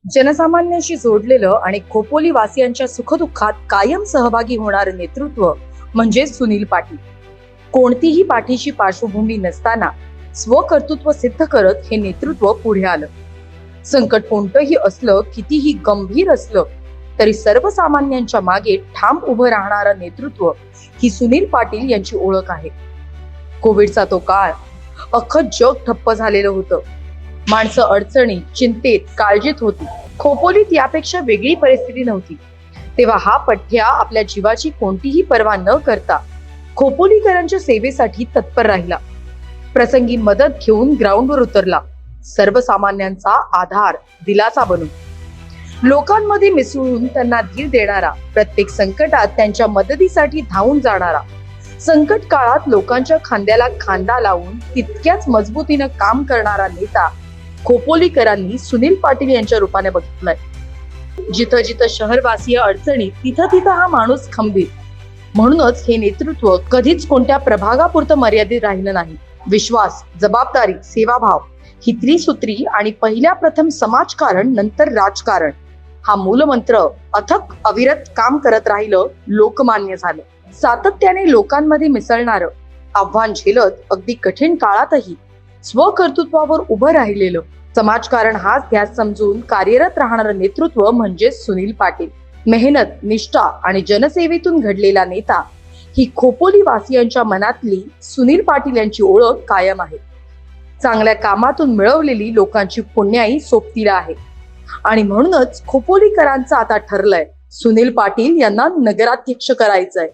जनसामान्यांशी जोडलेलं आणि खोपोली वासियांच्या सुखदुःखात कायम सहभागी होणारं नेतृत्व म्हणजे सुनील पाटील. कोणतीही पाठीशी पार्श्वभूमी नसताना स्वकर्तृत्व सिद्ध करत हे नेतृत्व पुढे आलं. संकट कोणतंही असलं, कितीही गंभीर असलं तरी सर्वसामान्यांच्या मागे ठाम उभं राहणारं नेतृत्व ही सुनील पाटील यांची ओळख आहे. कोविडचा तो काळ, अख्खं जग ठप्प झालेलं होतं. माणसं अडचणीत, चिंतेत, काळजीत होती. खोपोलीत यापेक्षा वेगळी परिस्थिती नव्हती. तेव्हा हा पठ्या आपल्या जीवाची कोणतीही पर्वा न करता खोपोलीकरांच्या सेवेसाठी तत्पर राहिला. प्रसंगी मदत घेऊन ग्राउंडवर उतरला, सर्वसामान्यांचा आधार, दिलासा बनून. लोकांमध्ये मिसळून त्यांना धीर देणारा, प्रत्येक संकटात त्यांच्या मदतीसाठी धावून जाणारा, संकट काळात लोकांच्या खांद्याला खांदा लावून तितक्याच मजबूतीनं काम करणारा नेता खोपोलीकरांनी सुनील पाटील यांच्या रूपाने बघितलाय. जिथं जिथं शहरवासीय अडचणीत, तिथं तिथं हा माणूस खंबीर. म्हणूनच हे नेतृत्व कधीच कोणत्या प्रभागापुरतं मर्यादित राहिलं नाही. विश्वास, जबाबदारी, सेवाभाव ही त्रिसूत्री आणि पहिल्या प्रथम समाजकारण, नंतर राजकारण हा मूलमंत्र अथक अविरत काम करत राहिलं, लोकमान्य झालं. सातत्याने लोकांमध्ये मिसळणारं, आव्हान झेलत अगदी कठीण काळातही स्वकर्तृत्वावर उभं राहिलेलं, समाजकारण हाच ध्यास समजून कार्यरत राहणारं नेतृत्व म्हणजे सुनील पाटील. मेहनत, निष्ठा आणि जनसेवेतून घडलेला नेता ही खोपोली वासियांच्या मनातली सुनील पाटील यांची ओळख कायम आहे. चांगल्या कामातून मिळवलेली लोकांची पुण्याई सोबतीला आहे. आणि म्हणूनच खोपोलीकरांचं आता ठरलंय, सुनील पाटील यांना नगराध्यक्ष करायचंय.